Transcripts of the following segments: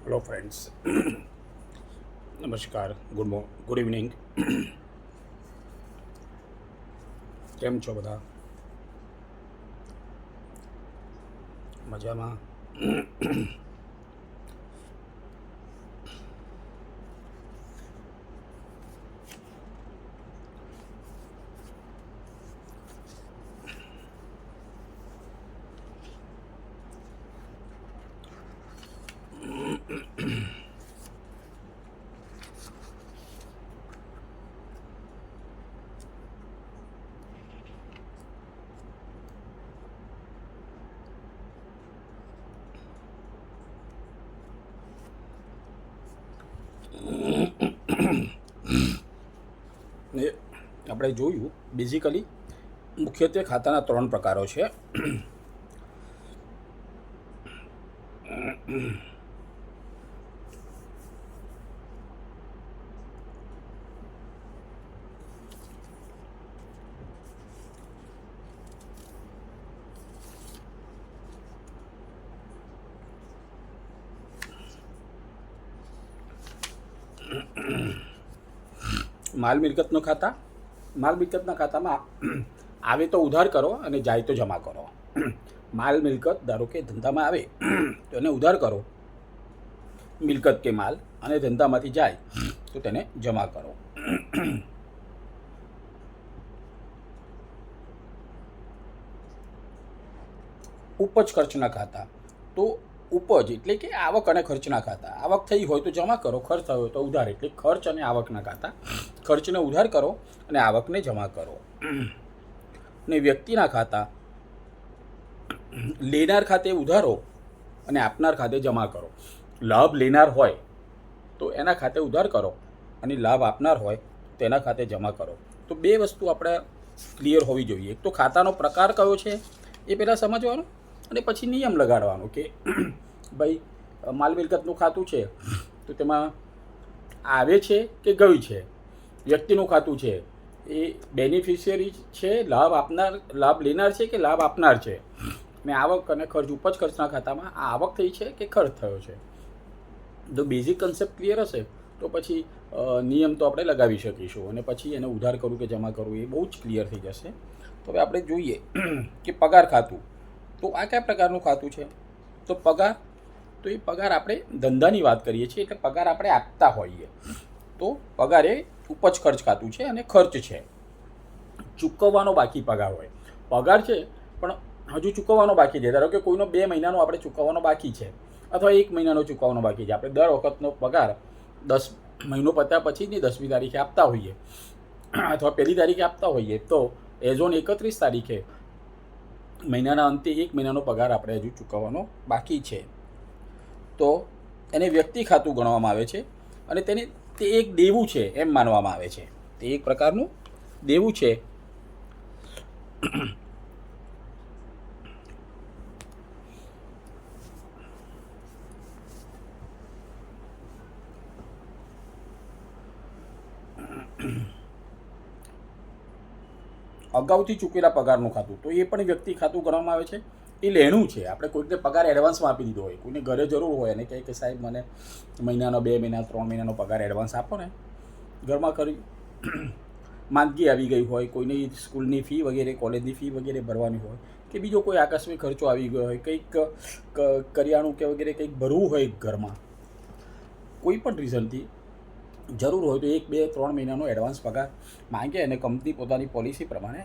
Hello friends, નમસ્કાર, good evening. કેમ છો બધા? મજામાં? ને આપણે જોયું બેઝિકલી મુખ્યત્વે ખાતાના 3 પ્રકારો છે. માલ મિલકતનું ખાતા. માલ મિલકતના ખાતામાં આવે તો ઉધાર કરો અને જાય તો જમા કરો. માલ મિલકત ધારો કે ધંધામાં આવે તો એને ઉધાર કરો, મિલકત કે માલ, અને ધંધામાંથી જાય તો તેને જમા કરો. ઉપજ ખર્ચના ખાતા. તો ઉપજ એટલે કે આવક અને ખર્ચના ખાતા. આવક થઈ હોય તો જમા કરો, ખર્ચ થયો હોય તો ઉધાર, એટલે ખર્ચ અને આવકના ખાતા. ખર્ચને ઉધાર કરો અને આવકને જમા કરો. ને વ્યક્તિના ખાતા. લેનાર ખાતે ઉધારો અને આપનાર ખાતે જમા કરો. લાભ લેનાર હોય તો એના ખાતે ઉધાર કરો અને લાભ આપનાર હોય તો એના ખાતે જમા કરો. તો બે વસ્તુ આપણે ક્લિયર હોવી જોઈએ. એક તો ખાતાનો પ્રકાર કયો છે એ પહેલાં સમજવાનું, અને પછી નિયમ લગાડવાનો કે ભાઈ માલ મિલકતનું ખાતું છે તો તેમાં આવે છે કે ગયું છે. વ્યક્તિનું ખાતું છે એ બેનિફિશિયરી છે, લાભ લેનાર છે કે લાભ આપનાર છે. ને આવક અને ખર્ચ, ઉપજ ખર્ચના ખાતામાં આ આવક થઈ છે કે ખર્ચ થયો છે. જો બેઝિક કન્સેપ્ટ ક્લિયર હશે તો પછી નિયમ તો આપણે લગાવી શકીશું, અને પછી એને ઉધાર કરવું કે જમા કરવું એ બહુ જ ક્લિયર થઈ જશે. તો હવે આપણે જોઈએ કે પગાર ખાતું. તો આ કયા પ્રકારનું ખાતું છે? તો પગાર, તો એ પગાર આપણે ધંધાની વાત કરીએ છીએ, એટલે પગાર આપણે આપતા હોઈએ તો પગાર એ ઉપજ ખર્ચ ખાતું છે અને ખર્ચ છે. ચૂકવવાનો બાકી પગાર હોય. પગાર છે પણ હજુ ચૂકવવાનો બાકી છે. ધારો કે કોઈનો 2 મહિનાનો આપણે ચૂકવવાનો બાકી છે, અથવા 1 મહિનાનો ચૂકવવાનો બાકી છે. આપણે દર વખતનો પગાર 10 મહિનો પત્યા પછીની 10મી તારીખે આપતા હોઈએ, અથવા 1લી તારીખે આપતા હોઈએ, તો એઝ ઓન 31 તારીખે મહિનાના અંતે 1 મહિનાનો પગાર આપણે હજુ ચૂકવવાનો બાકી છે, તો એને વ્યક્તિ ખાતું ગણવામાં આવે છે. અને તે એક દેવું છે એમ માનવામાં આવે છે. તે એક પ્રકારનું દેવું છે. અગાઉથી ચૂકેલા પગારનું ખાતું, તો એ પણ વ્યક્તિ ખાતું ગણવામાં આવે છે. એ લેણું છે. આપણે કોઈને પગાર એડવાન્સમાં આપી દીધો હોય, કોઈને ઘરે જરૂર હોય અને કહે કે સાહેબ મને મહિનાનો, 2 મહિના, 3 મહિનાનો પગાર એડવાન્સ આપો ને, ઘરમાં કરી માંદગી આવી ગઈ હોય, કોઈની સ્કૂલની ફી વગેરે, કોલેજની ફી વગેરે ભરવાની હોય, કે બીજો કોઈ આકસ્મિક ખર્ચો આવી ગયો હોય, કંઈક કરિયાણું કે વગેરે કંઈક ભરવું હોય ઘરમાં, કોઈ પણ રીઝનથી જરૂર હોય તો 1, 2, 3 મહિનાનો એડવાન્સ પગાર માંગે, અને કંપની પોતાની પોલિસી પ્રમાણે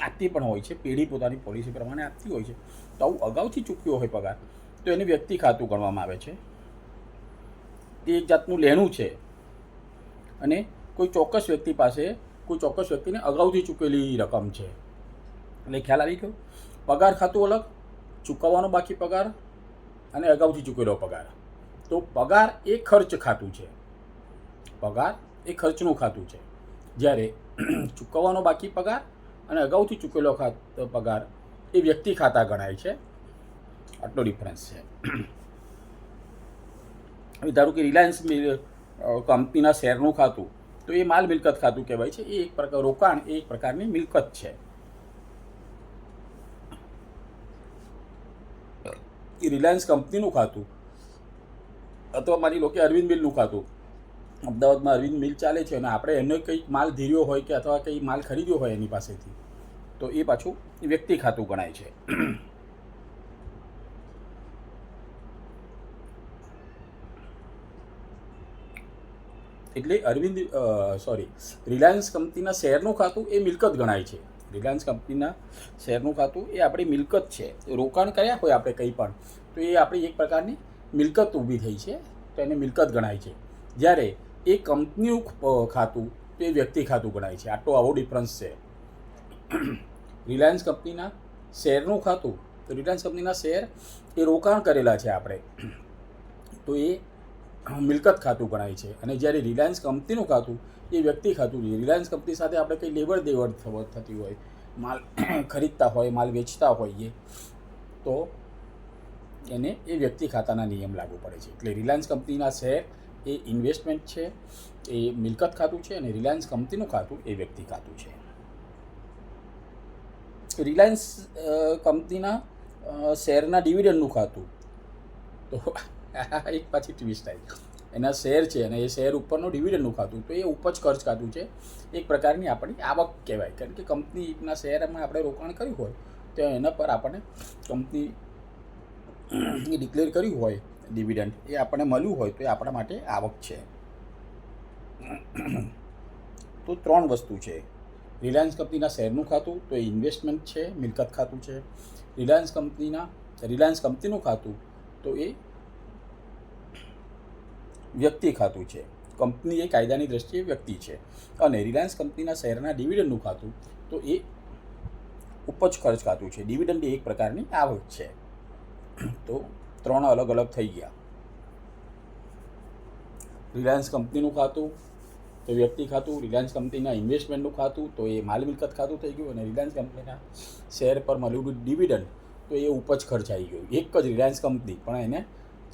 આપતી પણ હોય છે, પેઢી પોતાની પોલિસી પ્રમાણે આપતી હોય છે. તો આવું અગાઉથી ચૂક્યો હોય પગાર તો એને વ્યક્તિ ખાતું ગણવામાં આવે છે. તે એક જાતનું લેણું છે, અને કોઈ ચોક્કસ વ્યક્તિને અગાઉથી ચૂકેલી રકમ છે. એટલે ખ્યાલ આવી ગયો. પગાર ખાતું અલગ, ચૂકવવાનો બાકી પગાર અને અગાઉથી ચૂકેલો પગાર. તો પગાર એ ખર્ચ ખાતું છે. પગાર એ ખર્ચનું ખાતું છે, જ્યારે ચૂકવવાનો બાકી પગાર અને અગાઉથી ચૂકેલો પગાર એ વ્યક્તિ ખાતા ગણાય છે. આટલો ડિફરન્સ છે. હવે ધારો કે રિલાયન્સ કંપનીના શેરનું ખાતું, તો એ માલ મિલકત ખાતું કહેવાય છે. એ એક પ્રકાર રોકાણ, એ એક પ્રકારની મિલકત છે. એ રિલાયન્સ કંપનીનું ખાતું અથવા માની લો કે અરવિંદ મિલનું ખાતું, અમદાવાદમાં અરવિંદ મિલ ચાલે છે અને આપણે એનો કંઈક માલ ધીર્યો હોય કે અથવા કંઈ માલ ખરીદ્યો હોય એની પાસેથી, તો એ પાછું વ્યક્તિ ખાતું ગણાય છે. એટલે રિલાયન્સ કંપનીના શેરનું ખાતું એ મિલકત ગણાય છે. રિલાયન્સ કંપનીના શેરનું ખાતું એ આપણી મિલકત છે. રોકાણ કર્યા હોય આપણે કંઈ પણ, તો એ આપણી એક પ્રકારની મિલકત ઊભી થઈ છે, તો એને મિલકત ગણાય છે. જ્યારે એ કંપનીનું ખાતું એ વ્યક્તિ ખાતું ગણાય છે. આવો ડિફરન્સ છે. રિલાયન્સ કંપનીના શેરનું ખાતું, તો રિલાયન્સ કંપનીના શેર એ રોકાણ કરેલા છે આપણે, તો એ મિલકત ખાતું ગણાય છે. અને જ્યારે રિલાયન્સ કંપનીનું ખાતું એ વ્યક્તિ ખાતું છે. રિલાયન્સ કંપની સાથે આપણે કંઈ લેવડ દેવડ થતી હોય, માલ ખરીદતા હોય, માલ વેચતા હોઈએ, તો એને એ વ્યક્તિ ખાતાના નિયમ લાગુ પડે છે. એટલે રિલાયન્સ કંપનીના શેર એ ઇન્વેસ્ટમેન્ટ છે, એ મિલકત ખાતું છે, અને રિલાયન્સ કંપનીનું ખાતું એ વ્યક્તિ ખાતું છે. રિલાયન્સ કંપનીના શેરના ડિવિડન્ડનું ખાતું, તો એક પાછી ટ્વિસ્ટ આવી. એના શેર છે અને એ શેર ઉપરનું ડિવિડન્ડનું ખાતું, તો એ ઉપજ ખર્ચ ખાતું છે. એક પ્રકારની આપણી આવક કહેવાય, કારણ કે કંપનીના શેરમાં આપણે રોકાણ કર્યું હોય તો એના પર આપણને કંપની ડિક્લેર કર્યું હોય ડિવિડન્ડ, એ આપણને મળ્યું હોય તો એ આપણા માટે આવક છે. તો 3 વસ્તુ છે. રિલાયન્સ કંપનીના શેરનું ખાતું, તો એ ઇન્વેસ્ટમેન્ટ છે, મિલકત ખાતું છે. રિલાયન્સ કંપનીનું ખાતું, તો એ વ્યક્તિ ખાતું છે. કંપની એ કાયદાની દ્રષ્ટિએ વ્યક્તિ છે. અને રિલાયન્સ કંપનીના શેરના ડિવિડન્ડનું ખાતું, તો એ ઉપજ ખર્ચ ખાતું છે. ડિવિડન્ડ એક પ્રકારની આવક છે. તો 3 અલગ અલગ થઈ ગયા. રિલાયન્સ કંપનીનું ખાતું તો વ્યક્તિ ખાતું, રિલાયન્સ કંપનીના ઇન્વેસ્ટમેન્ટનું ખાતું તો એ માલ મિલકત ખાતું થઈ ગયું, અને રિલાયન્સ કંપનીના શેર પર મળેલું ડિવિડન્ડ તો એ ઉપજ ખર્ચ આવી ગયું. એક જ રિલાયન્સ કંપની, પણ એને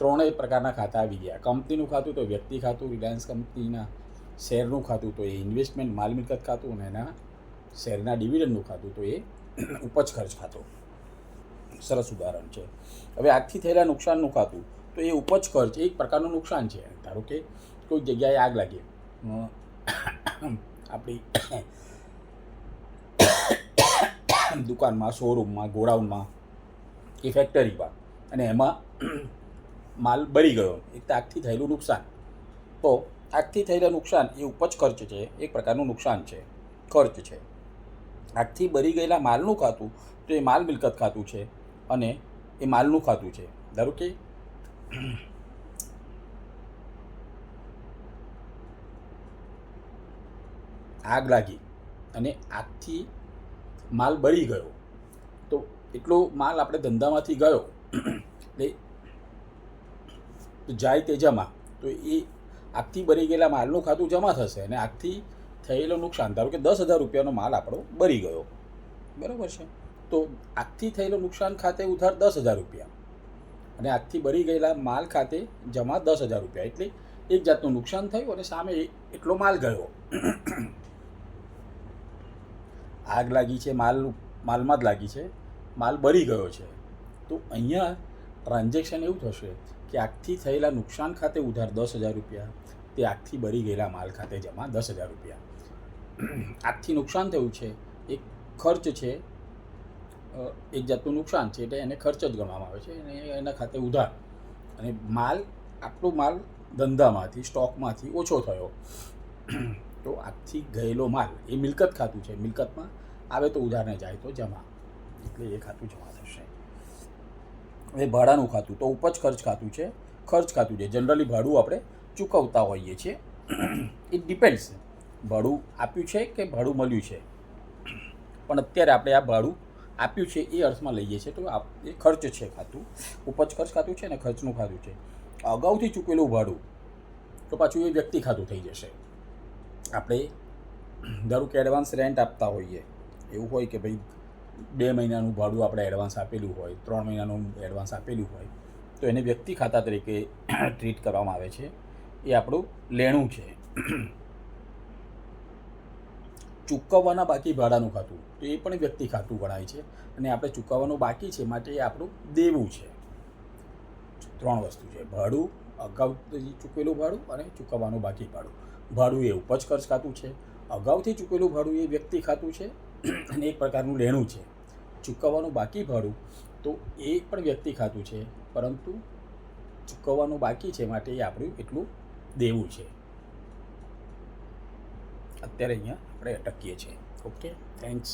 3 પ્રકારના ખાતા આવી ગયા. કંપનીનું ખાતું તો વ્યક્તિ ખાતું, રિલાયન્સ કંપનીના શેરનું ખાતું તો એ ઇન્વેસ્ટમેન્ટ માલ મિલકત ખાતું, અને એના શેરના ડિવિડન્ડનું ખાતું તો એ ઉપજ ખર્ચ ખાતું. સરસ ઉદાહરણ છે. હવે આગથી થયેલા નુકસાનનું ખાતું, તો એ ઉપજ ખર્ચ એક પ્રકારનું નુકસાન છે. ધારો કે કોઈ જગ્યાએ આગ લાગી, આપણી દુકાનમાં, શોરૂમમાં, ગોડાઉનમાં કે ફેક્ટરીમાં, અને એમાં માલ બળી ગયો, એક તો આગથી થયેલું નુકસાન. તો આગથી થયેલા નુકસાન એ ઉપજ ખર્ચ છે, એક પ્રકારનું નુકસાન છે, ખર્ચ છે. આગથી બળી ગયેલા માલનું ખાતું, તો એ માલ મિલકત ખાતું છે, અને એ માલનું ખાતું છે. ધારો કે આગ લાગી અને આગથી માલ બળી ગયો, તો એટલો માલ આપણે ધંધામાંથી ગયો, એટલે જાય તે જમા, તો એ આગથી બળી ગયેલા માલનું ખાતું જમા થશે. અને આગથી થયેલું નુકસાન, ધારો કે 10,000 રૂપિયાનો માલ આપણો બળી ગયો, બરાબર છે, તો આગથી થયેલું નુકસાન ખાતે ઉધાર 10,000 રૂપિયા, અને આગથી બળી ગયેલા માલ ખાતે જમા 10,000 રૂપિયા. એટલે એક જાતનું નુકસાન થયું અને સામે એટલો માલ ગયો. આગ લાગી છે, માલમાં જ લાગી છે, માલ બળી ગયો છે. તો અહીંયા ટ્રાન્ઝેક્શન એવું થશે કે આગથી થયેલા નુકસાન ખાતે ઉધાર 10,000 રૂપિયા, તે આગથી બળી ગયેલા માલ ખાતે જમા 10,000 રૂપિયા. આગથી નુકસાન થયું છે, એક ખર્ચ છે, એક જાતનું નુકસાન છે, એટલે એને ખર્ચ જ ગણવામાં આવે છે, અને એના ખાતે ઉધાર. અને આટલો માલ ધંધામાંથી, સ્ટોકમાંથી ઓછો થયો, તો આગથી ગયેલો માલ એ મિલકત ખાતું છે. મિલકતમાં આવે તો ઉધારને જાય તો જમા, એટલે એ ખાતું જમા થશે. હવે ભાડાનું ખાતું, તો ઉપજ ખર્ચ ખાતું છે, ખર્ચ ખાતું છે. જનરલી ભાડું આપણે ચૂકવતા હોઈએ છીએ. ઇટ ડિપેન્ડ્સ, ભાડું આપ્યું છે કે ભાડું મળ્યું છે, પણ અત્યારે આપણે આ ભાડું આપ્યું છે એ અર્થમાં લઈએ છીએ, તો એ ખર્ચ છે ખાતું, ઉપજ ખર્ચ ખાતું છે, અને ખર્ચનું ખાતું છે. અગાઉથી ચૂકેલું ભાડું, તો પાછું એ વ્યક્તિ ખાતું થઈ જશે. આપણે ધારો કે એડવાન્સ રેન્ટ આપતા હોઈએ, એવું હોય કે ભાઈ 2 મહિનાનું ભાડું આપણે એડવાન્સ આપેલું હોય, 3 મહિનાનું એડવાન્સ આપેલું હોય, તો એને વ્યક્તિ ખાતા તરીકે ટ્રીટ કરવામાં આવે છે. એ આપણું લેણું છે. ચૂકવવાના બાકી ભાડાનું ખાતું, તો એ પણ વ્યક્તિ ખાતું ગણાય છે, અને આપણે ચૂકવવાનું બાકી છે માટે એ આપણું દેવું છે. 3 વસ્તુ છે, ભાડું અગાઉથી ચૂકવેલું ભાડું અને ચૂકવવાનું બાકી ભાડું. ભાડું એ ઉપજ ખર્ચ ખાતું છે, અગાઉથી ચૂકવેલું ભાડું એ વ્યક્તિ ખાતું છે અને એક પ્રકારનું લેણું છે. ચૂકવવાનું બાકી ભાડું તો એ પણ વ્યક્તિ ખાતું છે, પરંતુ ચૂકવવાનું બાકી છે માટે એ આપણું એટલું દેવું છે. અત્યારે અહીંયા આપણે અટકીએ છીએ. Okay, thanks.